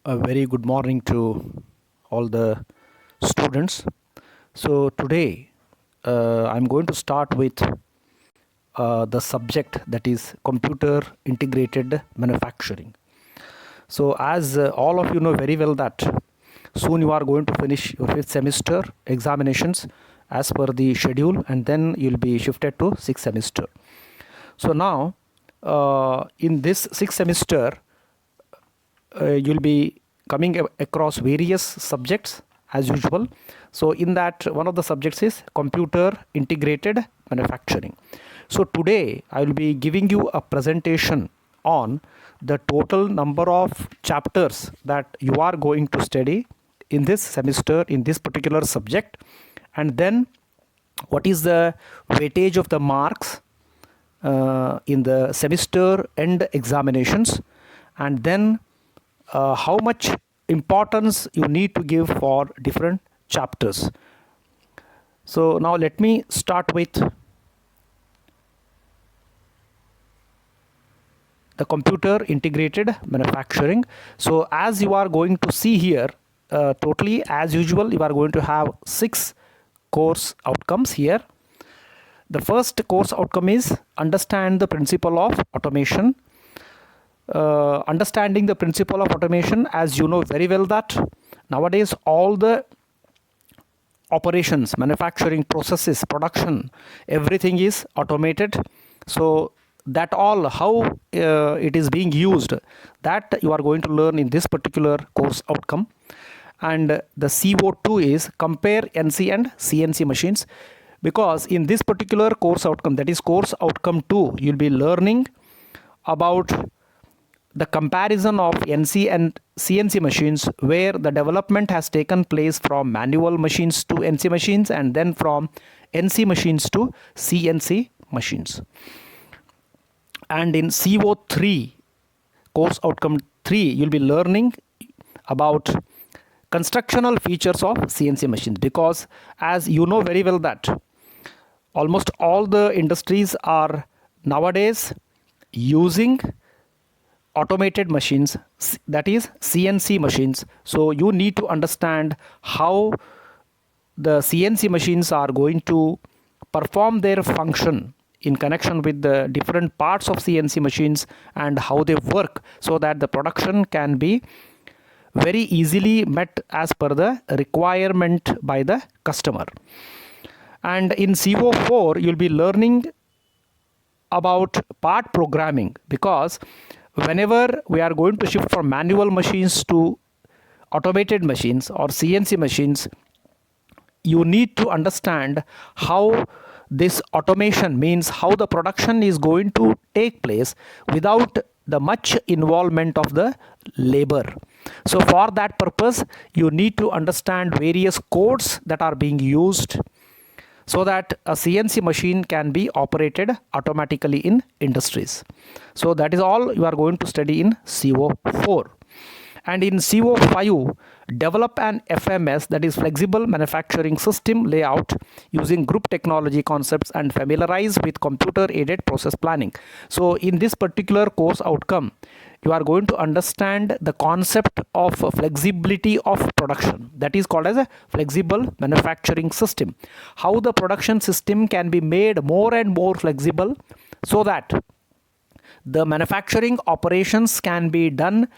A very good morning to all the students. So today I'm going to start with the subject that is computer integrated manufacturing. So as all of you know very well that soon you are going to finish your 5th semester examinations as per the schedule, and then you'll be shifted to 6th semester. So now in this 6th semester you'll be coming across various subjects as usual. So in that, one of the subjects is computer integrated manufacturing. So today I will be giving you a presentation on the total number of chapters that you are going to study in this semester in this particular subject, and then what is the weightage of the marks in the semester end examinations, and then how much importance you need to give for different chapters. So now let me start with the computer integrated manufacturing. So as you are going to see here, totally as usual you are going to have 6 course outcomes here. The first course outcome is understand the principle of automation. Understanding the principle of automation, as you know very well that nowadays all the operations, manufacturing processes, production, everything is automated. So that all how it is being used, that you are going to learn in this particular course outcome. And the CO2 is compare NC and CNC machines, because in this particular course outcome, that is course outcome 2, you'll be learning about the comparison of NC and CNC machines, where the development has taken place from manual machines to NC machines, and then from NC machines to CNC machines. And in CO3 course outcome 3, you'll be learning about constructional features of CNC machines, because as you know very well that almost all the industries are nowadays using automated machines, that is CNC machines. So you need to understand how the CNC machines are going to perform their function in connection with the different parts of CNC machines and how they work, so that the production can be very easily met as per the requirement by the customer. And in CO4 you'll be learning about part programming, because whenever we are going to shift from manual machines to automated machines or CNC machines, you need to understand how this automation means how the production is going to take place without the much involvement of the labor. So for that purpose, you need to understand various codes that are being used so that a CNC machine can be operated automatically in industries. So that is all you are going to study in CO4. And in CO5, develop an FMS, that is flexible manufacturing system layout, using group technology concepts and familiarize with computer aided process planning. So in this particular course outcome, you are going to understand the concept of flexibility of production, that is called as a flexible manufacturing system. How the production system can be made more and more flexible, so that the manufacturing operations can be done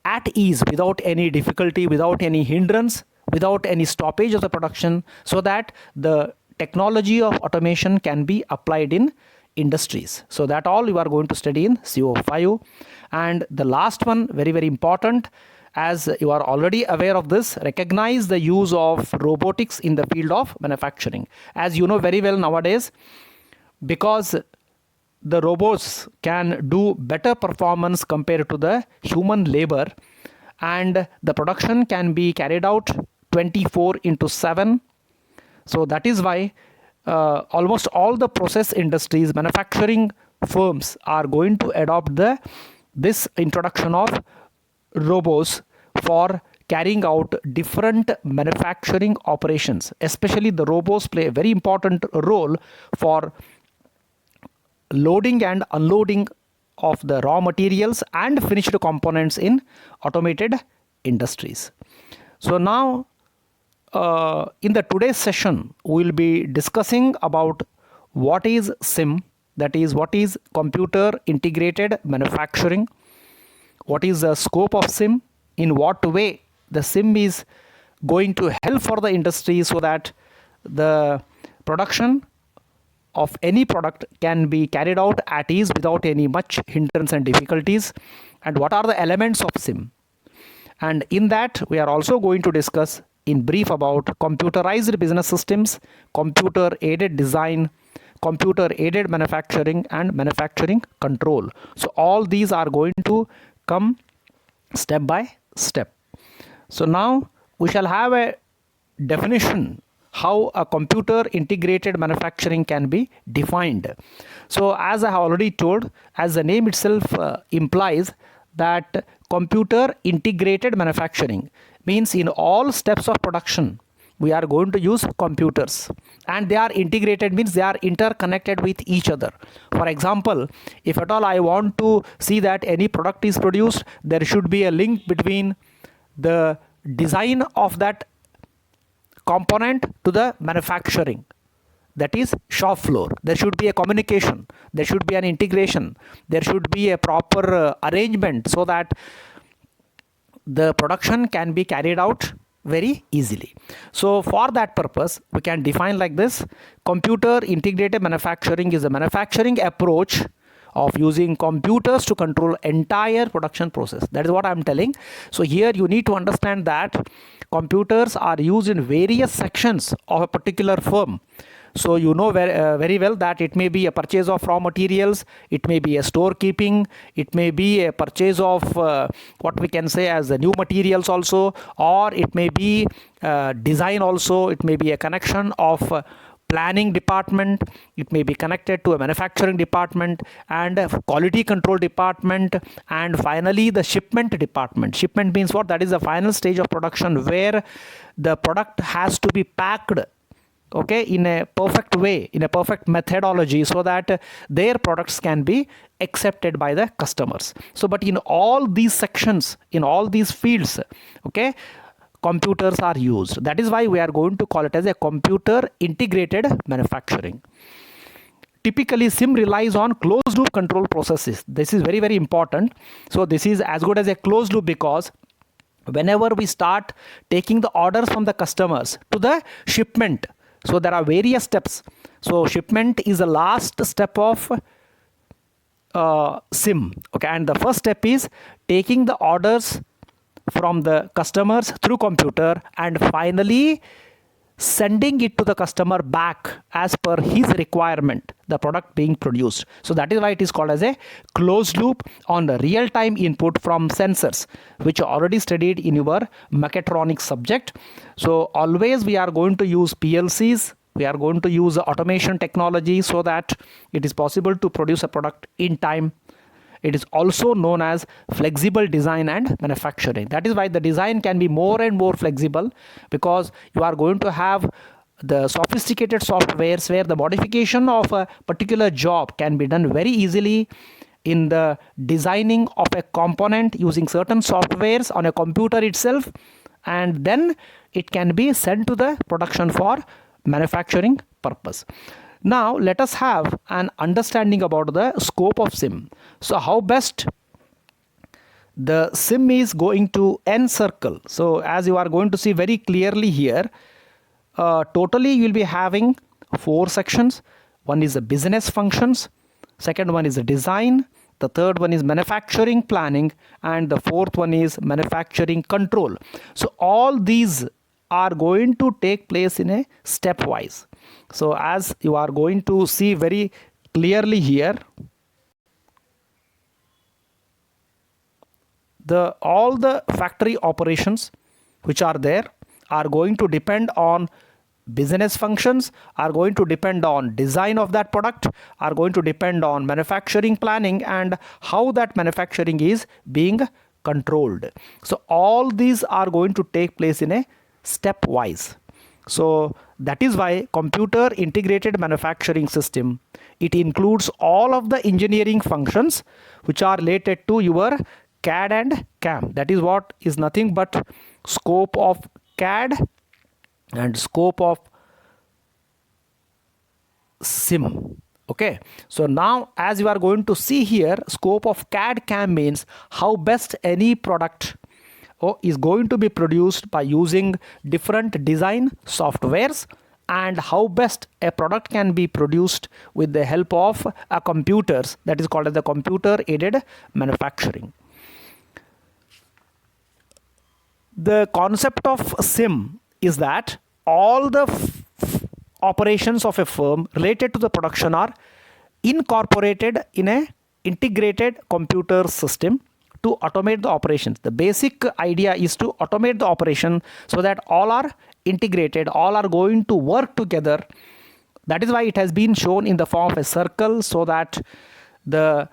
at ease, without any difficulty, without any hindrance, without any stoppage of the production, so that the technology of automation can be applied in industries. So that all you are going to study in CO5. And the last one, very very important, as you are already aware of this, recognize the use of robotics in the field of manufacturing. As you know very well nowadays, because the robots can do better performance compared to the human labor, and the production can be carried out 24/7. So that is why almost all the process industries, manufacturing firms are going to adopt this introduction of robots for carrying out different manufacturing operations. Especially the robots play a very important role for loading and unloading of the raw materials and finished components in automated industries. So now in the today's session we will be discussing about what is SIM, that is what is computer integrated manufacturing, what is the scope of SIM, in what way the SIM is going to help for the industry so that the production of any product can be carried out at ease without any much hindrance and difficulties, and what are the elements of SIM. And in that we are also going to discuss in brief about computerized business systems, computer aided design, computer aided manufacturing, and manufacturing control. So all these are going to come step by step. So now we shall have a definition how a computer integrated manufacturing can be defined. So as I have already told, as the name itself implies, that computer integrated manufacturing means in all steps of production we are going to use computers, and they are integrated means they are interconnected with each other. For example, if at all I want to see that any product is produced, there should be a link between the design of that component to the manufacturing, that is shop floor. There should be a communication, there should be an integration, there should be a proper arrangement so that the production can be carried out very easily. So for that purpose we can define like this: computer integrated manufacturing is a manufacturing approach of using computers to control entire production process. That is what I am telling. So here you need to understand that computers are used in various sections of a particular firm. So you know very well that it may be a purchase of raw materials, it may be a storekeeping, it may be a purchase of what we can say as the new materials also, or it may be design also, it may be a connection of planning department, it may be connected to a manufacturing department and a quality control department, and finally the shipment department. Shipment means what? That is the final stage of production where the product has to be packed, okay, in a perfect way, in a perfect methodology, so that their products can be accepted by the customers. So but in all these sections, in all these fields, okay, computers are used. That is why we are going to call it as a computer integrated manufacturing. Typically SIM relies on closed loop control processes. This is very, very important. So this is as good as a closed loop, because whenever we start taking the orders from the customers to the shipment, so there are various steps. So shipment is the last step of SIM, okay, and the first step is taking the orders from the customers through computer and finally sending it to the customer back as per his requirement, the product being produced. So that is why it is called as a closed loop on the real-time input from sensors, which are already studied in your mechatronics subject. So always we are going to use PLCs, we are going to use automation technology so that it is possible to produce a product in time. It is also known as flexible design and manufacturing. That is why the design can be more and more flexible, because you are going to have the sophisticated softwares where the modification of a particular job can be done very easily in the designing of a component using certain softwares on a computer itself, and then it can be sent to the production for manufacturing purpose. Now let us have an understanding about the scope of SIM. So how best the SIM is going to encircle. So as you are going to see very clearly here, totally you will be having 4 sections. One is the business functions, second one is the design, the third one is manufacturing planning, and the fourth one is manufacturing control. So all these are going to take place in a stepwise. So as you are going to see very clearly here, all the factory operations which are there are going to depend on business functions, are going to depend on design of that product, are going to depend on manufacturing planning and how that manufacturing is being controlled. So all these are going to take place in a stepwise. So that is why computer integrated manufacturing system, it includes all of the engineering functions which are related to your CAD and CAM. That is what is nothing but scope of CAD and scope of SIM. Okay, so now as you are going to see here, scope of CAD CAM means how best any product is going to be produced by using different design softwares, and how best a product can be produced with the help of a computers, that is called as the computer aided manufacturing. The concept of SIM is that all the operations of a firm related to the production are incorporated in a integrated computer system to automate the operations. The basic idea is to automate the operation so that all are integrated, all are going to work together. That is why it has been shown in the form of a circle, so that the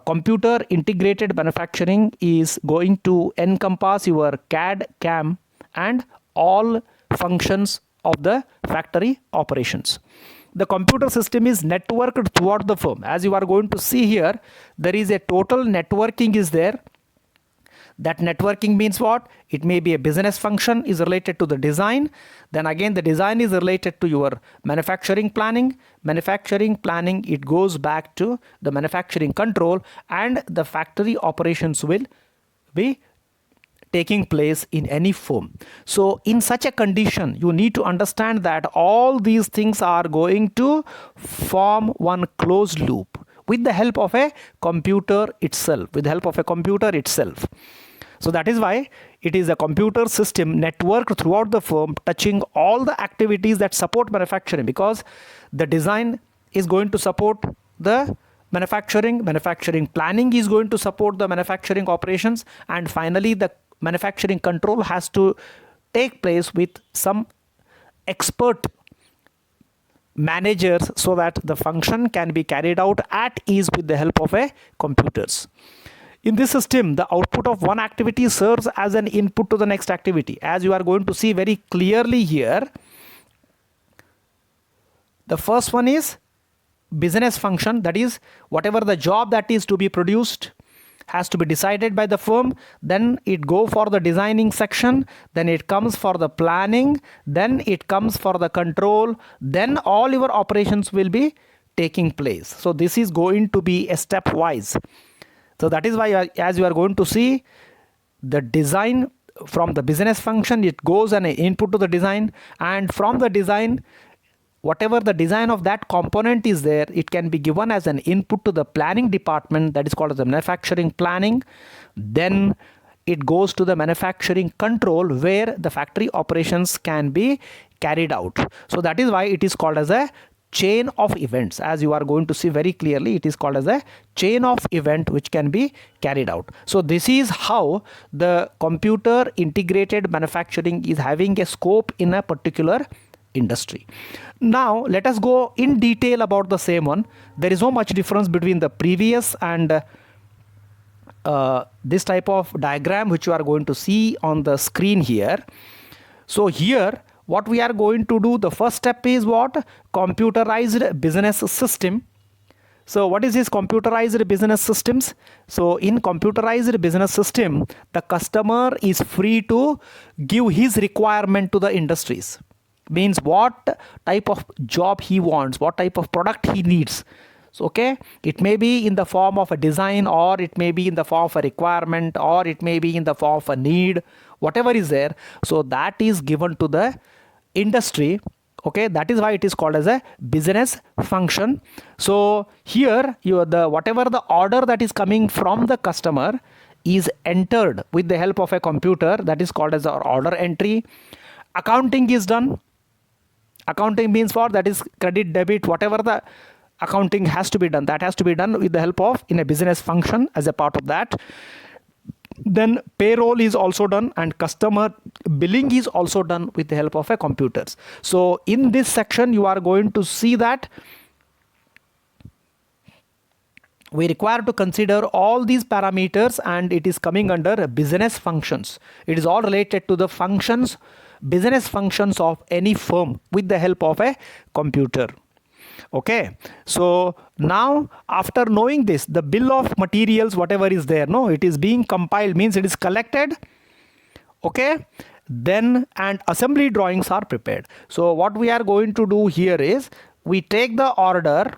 computer integrated manufacturing is going to encompass your CAD, CAM and all functions of the factory operations. The computer system is networked throughout the firm. As you are going to see here, there is a total networking is there. That networking means what? It may be a business function is related to the design. Then again, the design is related to your manufacturing planning. Manufacturing planning, it goes back to the manufacturing control, and the factory operations will be taking place in any firm. So in such a condition, you need to understand that all these things are going to form one closed loop with the help of a computer itself, So that is why it is a computer system networked throughout the firm, touching all the activities that support manufacturing, because the design is going to support the manufacturing planning is going to support the manufacturing operations, and finally the manufacturing control has to take place with some expert managers so that the function can be carried out at ease with the help of a computers. In this system, the output of one activity serves as an input to the next activity. As you are going to see very clearly here, the first one is business function, that is whatever the job that is to be produced has to be decided by the firm. Then it go for the designing section, then it comes for the planning, then it comes for the control, then all your operations will be taking place. So this is going to be a stepwise. So that is why, as you are going to see, the design from the business function, it goes an input to the design, and from the design, whatever the design of that component is there, it can be given as an input to the planning department, that is called as the manufacturing planning. Then it goes to the manufacturing control, where the factory operations can be carried out. So that is why it is called as a chain of events. As you are going to see very clearly, it is called as a chain of event which can be carried out. So this is how the computer integrated manufacturing is having a scope in a particular industry. Now let us go in detail about the same one. There is no much difference between the previous and this type of diagram which you are going to see on the screen here. So here what we are going to do, the first step is what? Computerized business system. So what is this computerized business systems? So in computerized business system, the customer is free to give his requirement to the industries. Means what type of job he wants, what type of product he needs. So, okay, it may be in the form of a design, or it may be in the form of a requirement, or it may be in the form of a need, whatever is there. So that is given to the industry. Okay, that is why it is called as a business function. So here whatever the order that is coming from the customer is entered with the help of a computer, that is called as our order entry. Accounting is done. Accounting means what? That is credit, debit, whatever the accounting has to be done, that has to be done with the help of in a business function as a part of that. Then payroll is also done, and customer billing is also done with the help of a computers. So in this section you are going to see that we require to consider all these parameters, and it is coming under business functions. It is all related to the functions, business functions of any firm with the help of a computer. Okay, so now after knowing this, the bill of materials, whatever is there, no, it is being compiled, means it is collected. Okay, then and assembly drawings are prepared. So what we are going to do here is we take the order,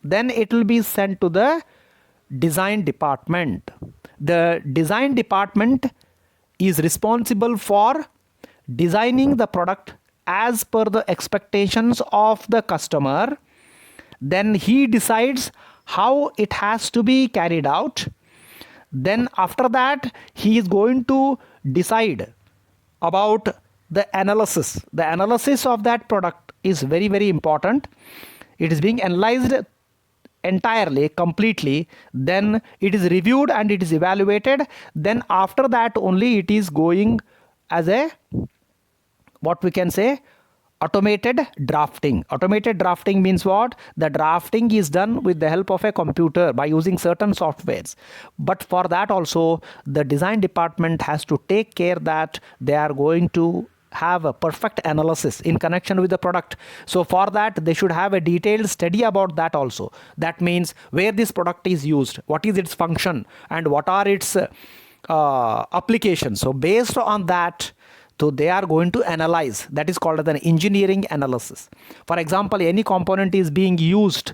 then it will be sent to the design department. The design department is responsible for designing the product as per the expectations of the customer. Then he decides how it has to be carried out. Then after that, he is going to decide about the analysis. The analysis of that product is very, very important. It is being analyzed entirely, completely. Then it is reviewed and it is evaluated. Then after that only it is going as a, what we can say, automated drafting. Automated drafting means what? The drafting is done with the help of a computer by using certain softwares. But for that also, the design department has to take care that they are going to have a perfect analysis in connection with the product. So for that, they should have a detailed study about that also. That means where this product is used, what is its function, and what are its applications. So based on that, so they are going to analyze. That is called as an engineering analysis. For example, any component is being used,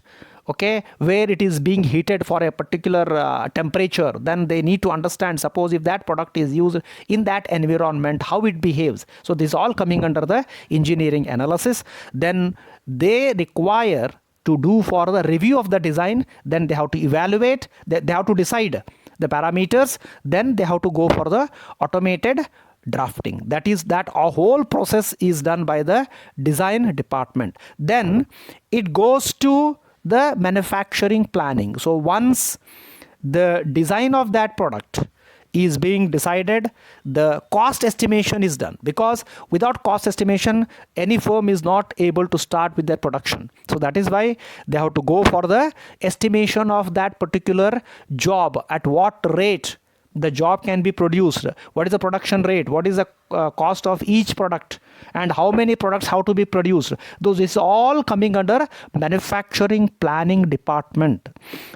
okay, where it is being heated for a particular temperature, then they need to understand, suppose if that product is used in that environment, how it behaves. So this is all coming under the engineering analysis. Then they require to do for the review of the design, then they have to evaluate, they have to decide the parameters, then they have to go for the automated drafting. That is, that a whole process is done by the design department. Then it goes to the manufacturing planning. So once the design of that product is being decided, the cost estimation is done, because without cost estimation any firm is not able to start with their production. So that is why they have to go for the estimation of that particular job, at what rate the job can be produced, what is the production rate, what is the cost of each product, and how many products have to be produced. Those is all coming under manufacturing planning department.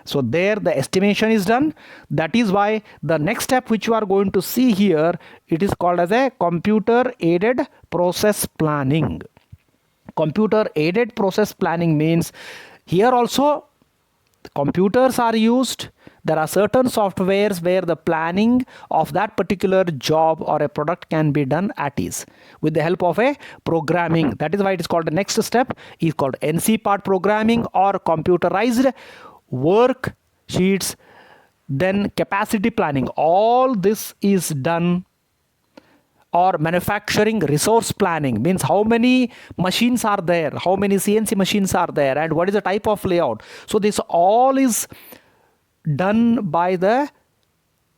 So there the estimation is done. That is why the next step which you are going to see here, it is called as a computer aided process planning. Computer aided process planning means here also computers are used. There are certain softwares where the planning of that particular job or a product can be done at ease with the help of a programming. That is why it is called the next step is called NC part programming or computerized worksheets. Then capacity planning. All this is done. Or manufacturing resource planning means how many machines are there, how many CNC machines are there, and what is the type of layout. So this all is done by the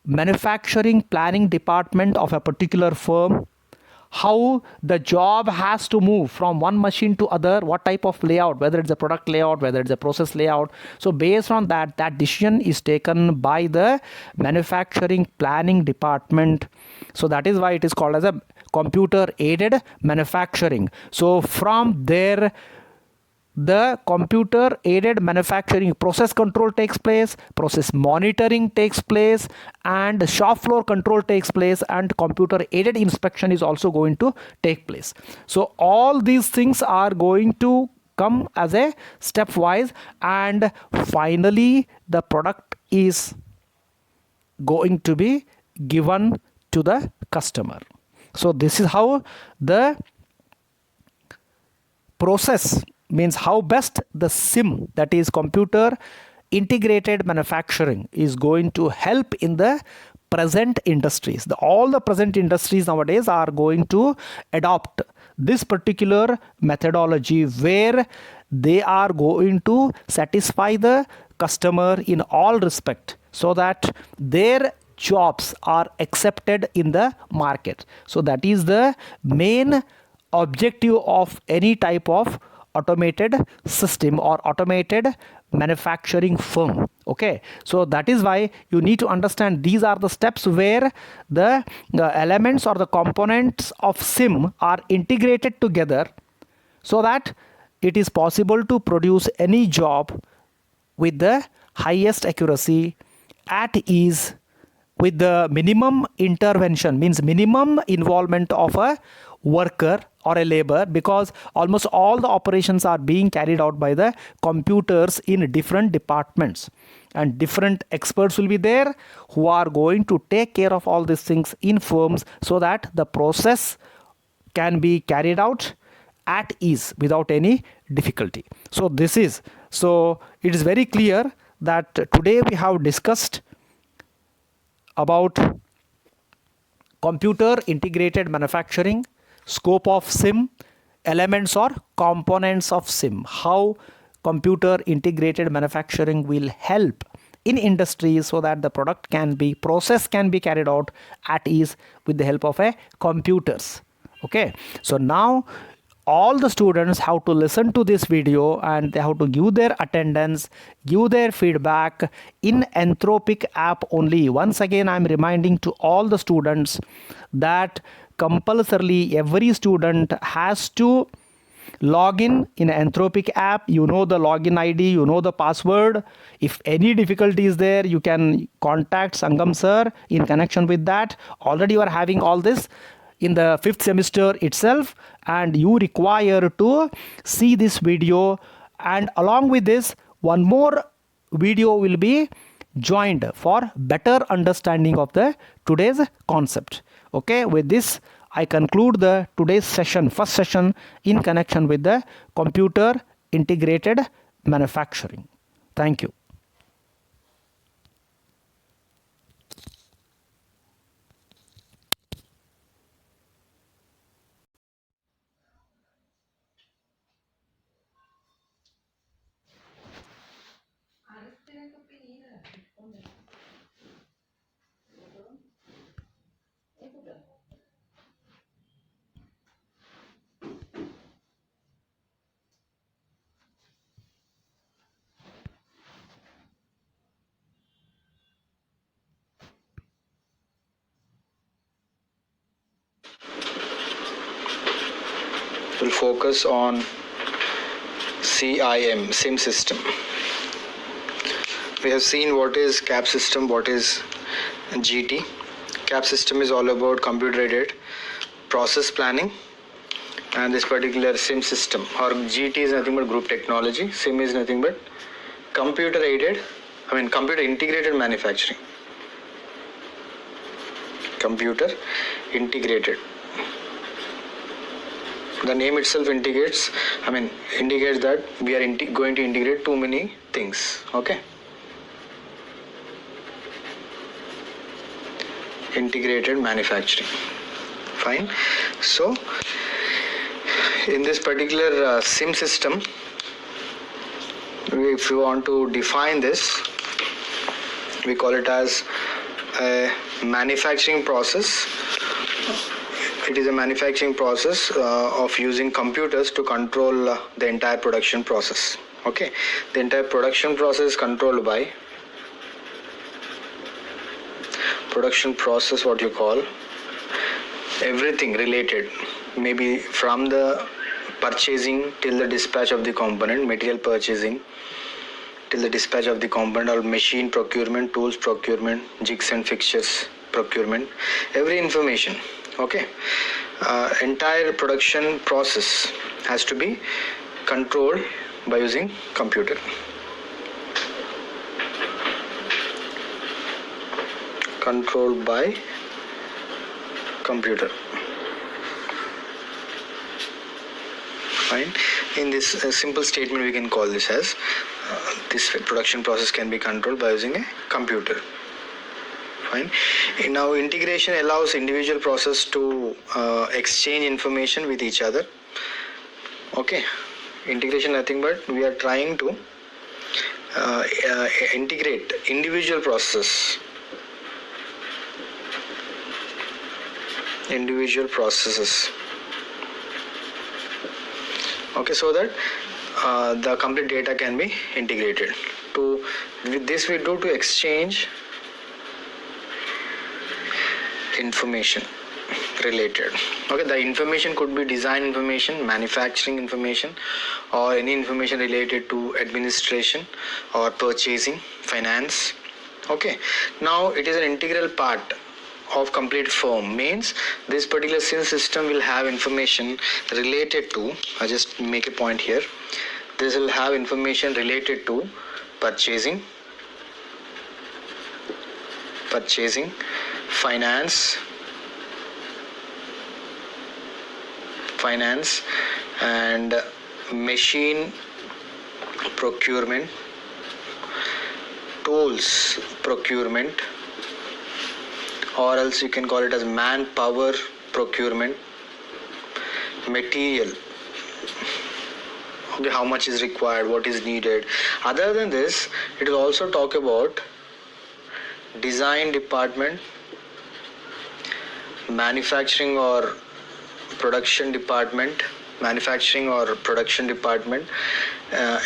manufacturing planning department of a particular firm. How the job has to move from one machine to other, what type of layout, whether it's a product layout, whether it's a process layout. So based on that, that decision is taken by the manufacturing planning department. So that is why it is called as a computer aided manufacturing. So from there, the computer aided manufacturing process control takes place, process monitoring takes place, and shop floor control takes place, and computer aided inspection is also going to take place. So all these things are going to come as a stepwise, and finally the product is going to be given to the customer. So this is how the process, means how best the CIM, that is computer integrated manufacturing, is going to help in the present industries. All the present industries nowadays are going to adopt this particular methodology, where they are going to satisfy the customer in all respect, so that their jobs are accepted in the market. So that is the main objective of any type of automated system or automated manufacturing firm. Okay, so that is why you need to understand these are the steps where the elements or the components of CIM are integrated together, so that it is possible to produce any job with the highest accuracy at ease with the minimum intervention, means minimum involvement of a worker or a labor, because almost all the operations are being carried out by the computers in different departments, and different experts will be there who are going to take care of all these things in firms, so that the process can be carried out at ease without any difficulty. So it is very clear that today we have discussed about computer integrated manufacturing, scope of SIM, elements or components of SIM, how computer integrated manufacturing will help in industries so that the process can be carried out at ease with the help of a computers. Okay, so now all the students have to listen to this video and they have to give their attendance, give their feedback in Anthropic app only. Once again, I am reminding to all the students that compulsorily every student has to log in Anthropic app. You know the login ID, you know the password. If any difficulty is there, you can contact Sangam sir in connection with that. Already you are having all this in the 5th semester itself, and you require to see this video, and along with this one more video will be joined for better understanding of the today's concept. Okay, with this I conclude the today's session, first session in connection with the computer integrated manufacturing. Thank you. Will focus on SIM system. We have seen what is CAP system, what is GT. CAP system is all about computer aided process planning, and this particular SIM system or GT is nothing but group technology. SIM is nothing but computer integrated manufacturing. Computer integrated. The name itself indicates that we are going to integrate too many things. Okay. Integrated manufacturing. Fine. So, in this particular SIM system, if you want to define this, we call it as a manufacturing process. It is a manufacturing process of using computers to control the entire production process. Okay, the entire production process is controlled by production process, what you call everything related, maybe from the purchasing till the dispatch of the component, material purchasing till the dispatch of the component, or machine procurement, tools procurement, jigs and fixtures procurement, every information. Okay, entire production process has to be controlled by using computer. Controlled by computer. Fine. In this simple statement, we can call this as this production process can be controlled by using a computer. Fine. Now integration allows individual process to exchange information with each other. Okay, integration nothing but we are trying to integrate individual processes okay, so that the complete data can be integrated. With this we do to exchange information. related. Okay, the information could be design information, manufacturing information, or any information related to administration or purchasing, finance. Okay, now it is an integral part of complete firm. Means this particular SIM system will have information related to, I just make a point here, this will have information related to purchasing, finance, and machine procurement, tools procurement, or else you can call it as manpower procurement, material, okay, how much is required, what is needed. Other than this, it will also talk about design department, manufacturing or production department,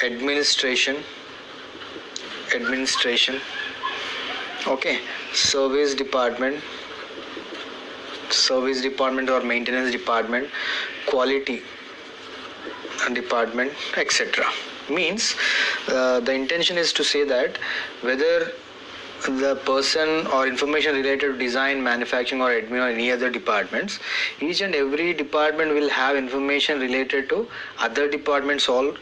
administration, okay, service department or maintenance department, quality department, etc. Means the intention is to say that whether the person or information related to design, manufacturing or admin or any other departments, each and every department will have information related to other departments also,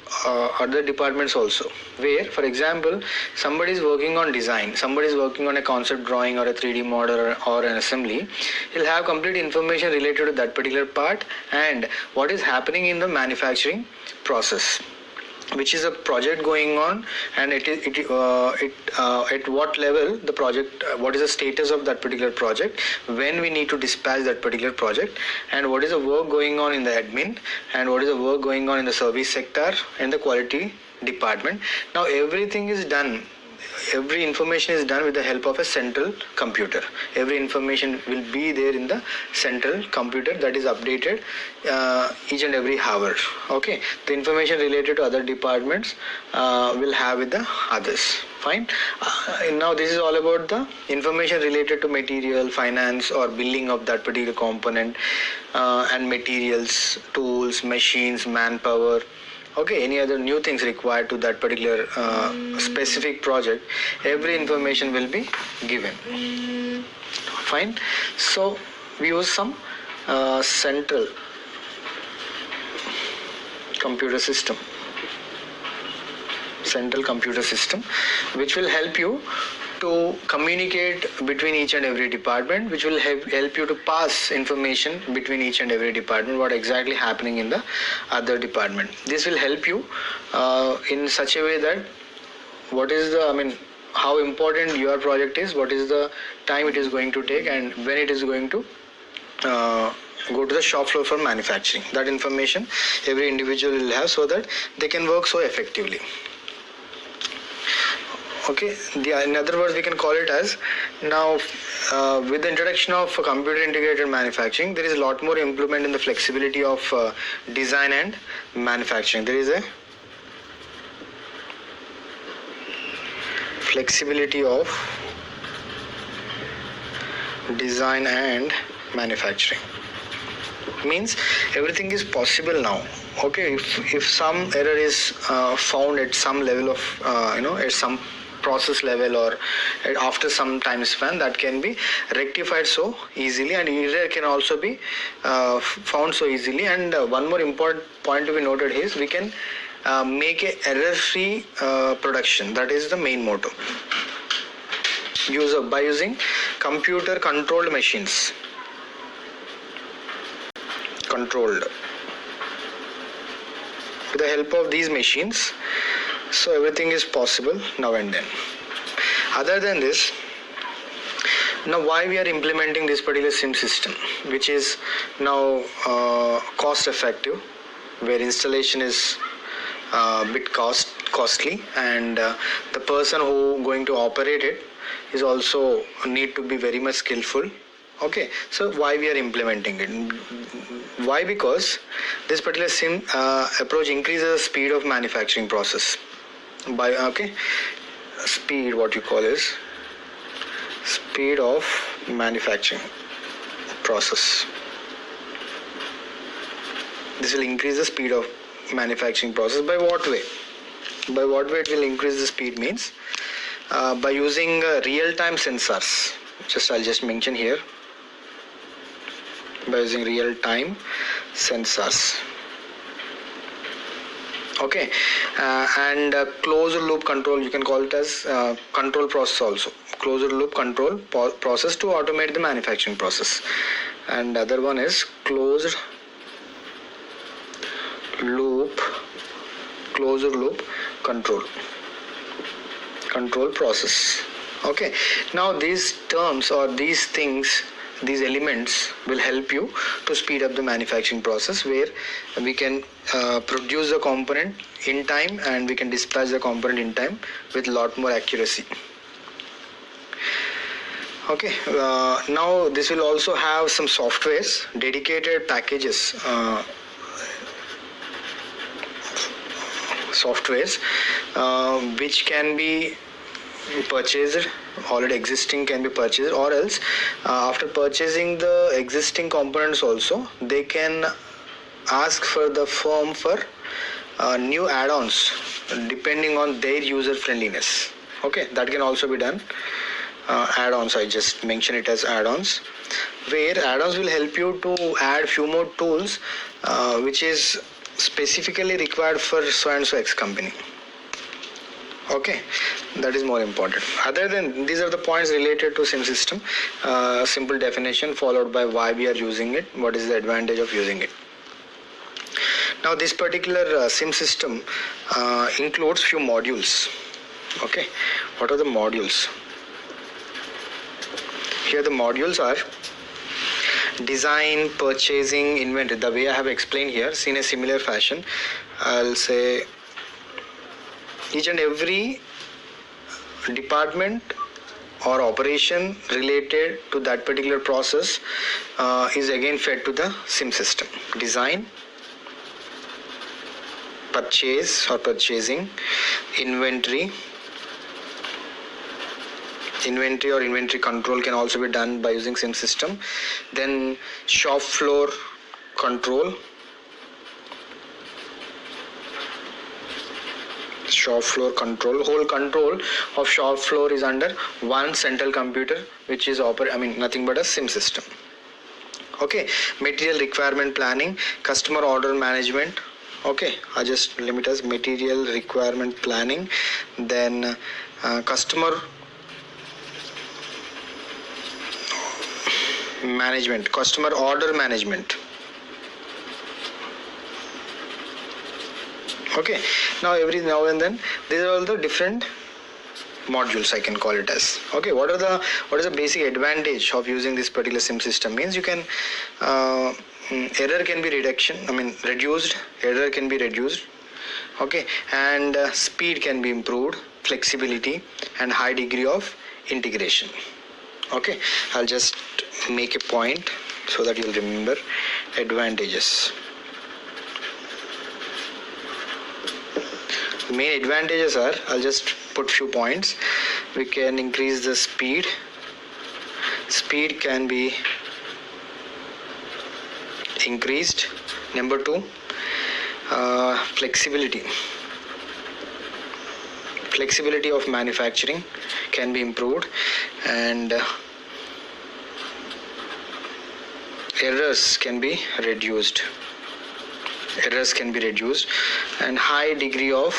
where for example somebody is working on design, somebody is working on a concept drawing or a 3D model or an assembly, he'll have complete information related to that particular part and what is happening in the manufacturing process, which is a project going on, and at what level the project, what is the status of that particular project, when we need to dispatch that particular project, and what is the work going on in the admin, and what is the work going on in the service sector and the quality department. Now everything is done, every information is done with the help of a central computer. Every information will be there in the central computer that is updated each and every hour. Okay, the information related to other departments will have with the others. Fine. Now this is all about the information related to material, finance or billing of that particular component, and materials, tools, machines, manpower, okay, any other new things required to that particular specific project. Every information will be given. Fine. So we use some central computer system, which will help you to communicate between each and every department, which will help you to pass information between each and every department, what exactly happening in the other department. This will help you in such a way that what is the, how important your project is, what is the time it is going to take, and when it is going to go to the shop floor for manufacturing. That information every individual will have so that they can work so effectively. Okay, in other words, we can call it as, now with the introduction of computer integrated manufacturing, there is a lot more improvement in the flexibility of design and manufacturing. There is a flexibility of design and manufacturing. Means everything is possible now. Okay, if some error is found at some level of at some process level or after some time span, that can be rectified so easily, and error can also be found so easily. And one more important point to be noted is we can make a error-free production. That is the main motto. By using computer controlled machines. With the help of these machines, so everything is possible now and then. Other than this, now why we are implementing this particular SIM system, which is now cost effective, where installation is a bit costly, and the person who going to operate it is also need to be very much skillful. Okay, so why we are implementing it? Why? Because this particular SIM approach increases the speed of manufacturing process. Speed, what you call is speed of manufacturing process. This will increase the speed of manufacturing process. By what way? By what way it will increase the speed means by using real-time sensors. I'll just mention here, by using real-time sensors. Okay, and closed loop control, you can call it as control process also. Closed loop control process to automate the manufacturing process. And other one is closed loop control process. Okay, now these terms or these things, these elements will help you to speed up the manufacturing process, where we can produce the component in time and we can dispatch the component in time with a lot more accuracy. Okay, now this will also have some softwares, dedicated packages, which can be purchased, already existing can be purchased, or else after purchasing the existing components also, they can ask for the firm for new add-ons depending on their user friendliness. Okay, that can also be done. Add-ons, I just mention it as add-ons, where add-ons will help you to add few more tools which is specifically required for so and so X company. Okay, that is more important. Other than these are the points related to SIM system, simple definition followed by why we are using it, what is the advantage of using it. Now this particular SIM system includes few modules. Okay, what are the modules? Here the modules are design, purchasing, inventory. The way I have explained here, in a similar fashion, I'll say each and every department or operation related to that particular process is again fed to the SIM system. Design, purchase or purchasing, inventory or inventory control can also be done by using SIM system. Then shop floor control, whole control of shop floor is under one central computer, which is nothing but a SIM system. Okay, material requirement planning, customer order management. Okay, I just limit as material requirement planning. Then customer order management. Okay, now every now and then these are all the different modules, I can call it as. Okay, what is the basic advantage of using this particular SIM system? Means you can error can be reduced. Error can be reduced. Okay, and speed can be improved, flexibility and high degree of integration. Okay, I'll just make a point so that you'll remember advantages. Main advantages are, I'll just put few points. We can increase the speed. Speed can be increased. Number 2, flexibility of manufacturing can be improved, and errors can be reduced, and high degree of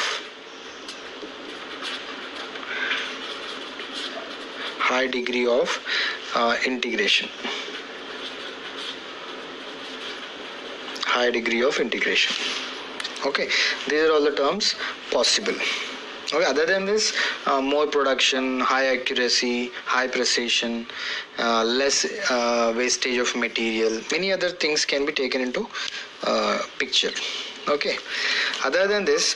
integration. Okay, these are all the terms possible. Okay, other than this, more production, high accuracy, high precision, less wastage of material, many other things can be taken into picture. Okay, other than this,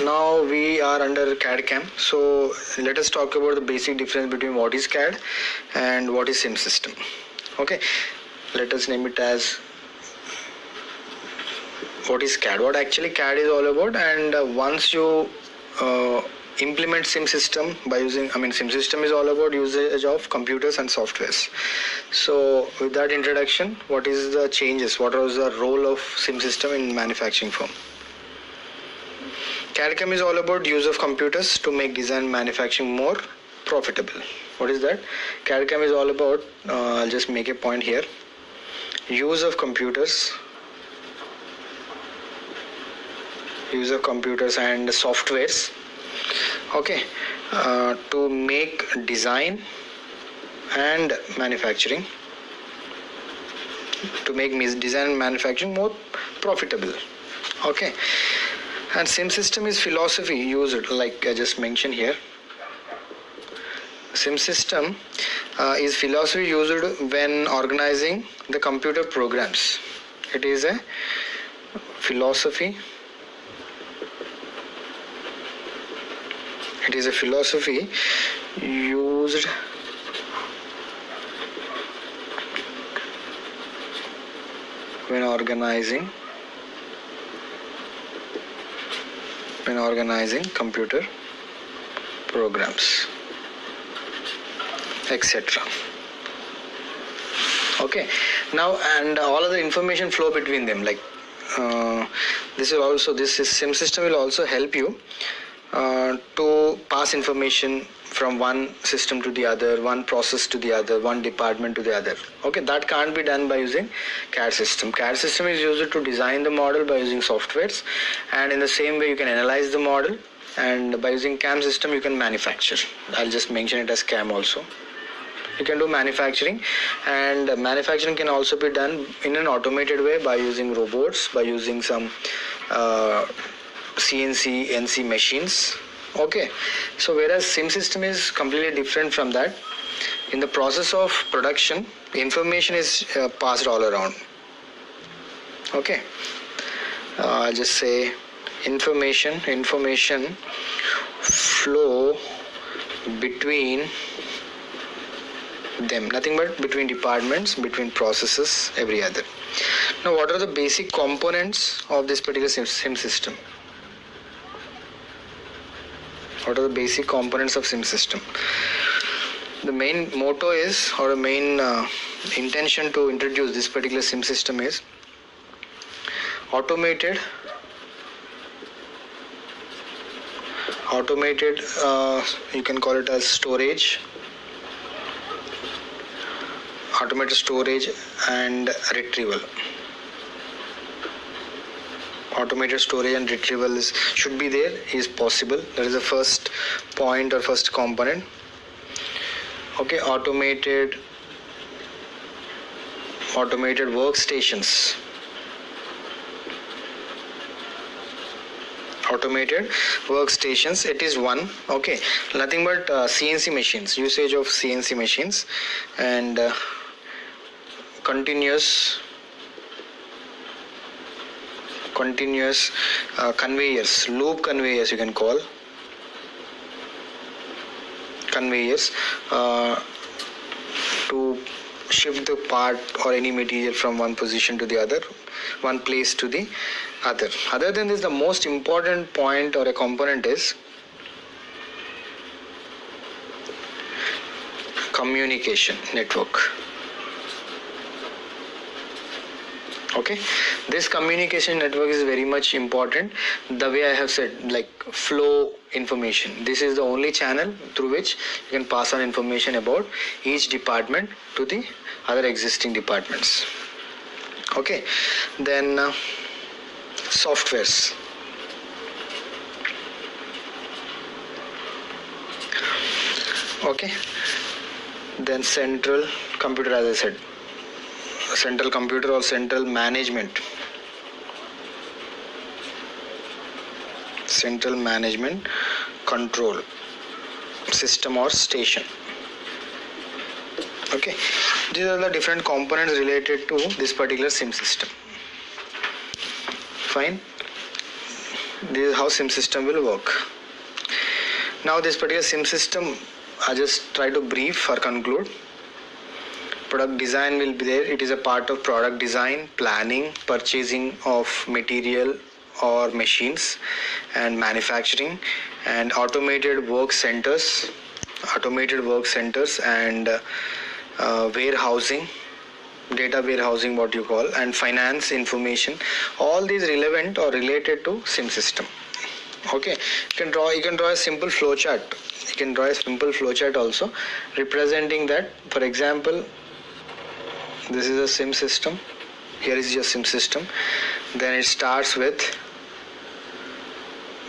now we are under CAD/CAM, so let us talk about the basic difference between what is CAD and what is SIM system. Okay, let us name it as what is CAD, what actually CAD is all about. And once you implement sim system by using, sim system is all about usage of computers and softwares. So with that introduction, what is the changes, what was the role of sim system in manufacturing firm? CAD/CAM is all about use of computers to make design and manufacturing more profitable. What is that? CAD/CAM is all about, I'll just make a point here, use of computers and softwares, okay, to make design and manufacturing more profitable, okay. And sim system is philosophy used, like I just mentioned here. Sim system is philosophy used when organizing the computer programs. It is a philosophy. It is a philosophy used when organizing computer programs, etc. Okay, now, and all of the information flow between them, like this sim system will also help you to pass information from one system to the other, one process to the other, one department to the other. Okay, that can't be done by using CAD system. CAD system is used to design the model by using softwares, and in the same way you can analyze the model, and by using CAM system you can manufacture. I'll just mention it as CAM also. You can do manufacturing, and manufacturing can also be done in an automated way by using robots, by using some CNC, NC machines. Okay, so whereas sim system is completely different from that. In the process of production, information is passed all around. Okay, I'll just say information flow between them, nothing but between departments, between processes, every other. Now, what are the basic components of this particular sim system? What are the basic components of sim system? The main motto is, or the main intention to introduce this particular sim system is automated you can call it as storage, automated storage and retrieval. Automated storage and retrieval should be there, is possible. That is the first point or first component. Okay, automated workstations. It is one. Okay, nothing but CNC machines, usage of CNC machines, and continuous conveyors, loop conveyors, you can call conveyors, to shift the part or any material from one position to the other, one place to the other. Other than this, the most important point or a component is communication network. Okay, this communication network is very much important. The way I have said, like flow information, this is the only channel through which you can pass on information about each department to the other existing departments. Okay, then softwares. Okay, then central computer, as I said, central computer or central management control system or station. Okay, these are the different components related to this particular sim system. Fine, this is how sim system will work. Now this particular sim system, I just try to brief or conclude. Product design will be there. It is a part of product design, planning, purchasing of material or machines, and manufacturing, and automated work centers and warehousing, data warehousing, what you call, and finance information. All these relevant or related to sim system. Okay, you can draw a simple flow chart. You can draw a simple flow chart also representing that. For example, this is a sim system. Here is your sim system. Then it starts with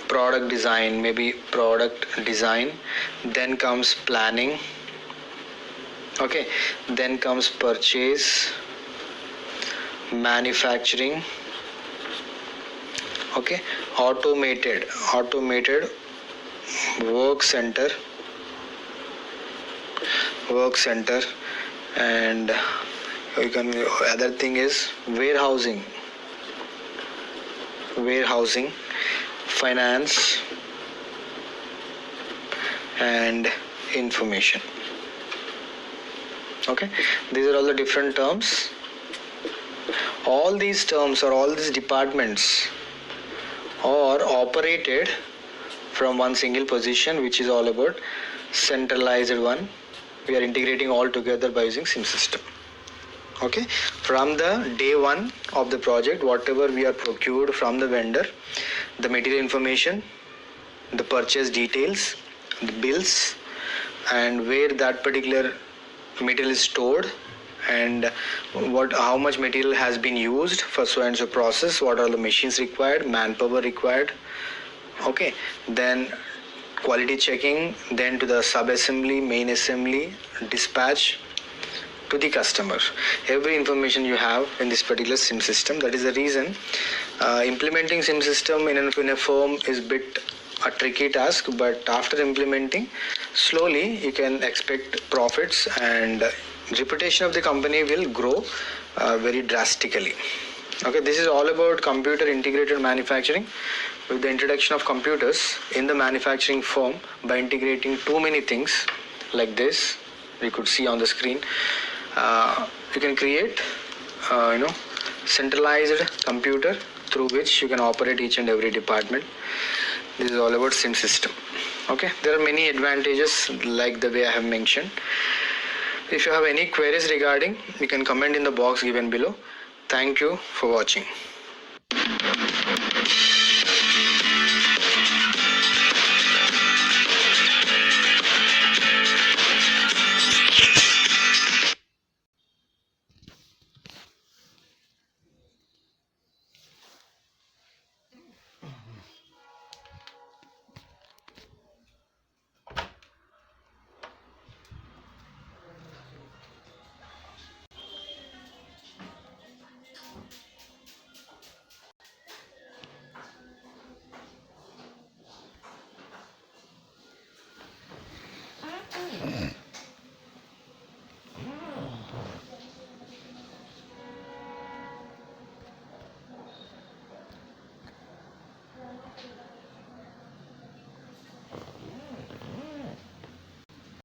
product design, maybe product design. Then comes planning. Okay, then comes purchase, manufacturing. Okay, automated work center, and you can, other thing is warehousing, finance, and information. Okay, these are all the different terms. All these terms or all these departments are operated from one single position, which is all about centralized one. We are integrating all together by using sim system. Okay, from the day one of the project, whatever we are procured from the vendor, the material information, the purchase details, the bills, and where that particular material is stored, and how much material has been used for so and so process, what are the machines required, manpower required. Okay, then quality checking, then to the sub assembly, main assembly, dispatch to the customer. Every information you have in this particular sim system. That is the reason implementing sim system in a firm is bit a tricky task, but after implementing, slowly you can expect profits, and reputation of the company will grow very drastically. Okay, this is all about computer integrated manufacturing. With the introduction of computers in the manufacturing firm, by integrating too many things like this, we could see on the screen, you can create centralized computer through which you can operate each and every department. This is all about sim system. Okay, there are many advantages like the way I have mentioned. If you have any queries regarding, you can comment in the box given below. Thank you for watching.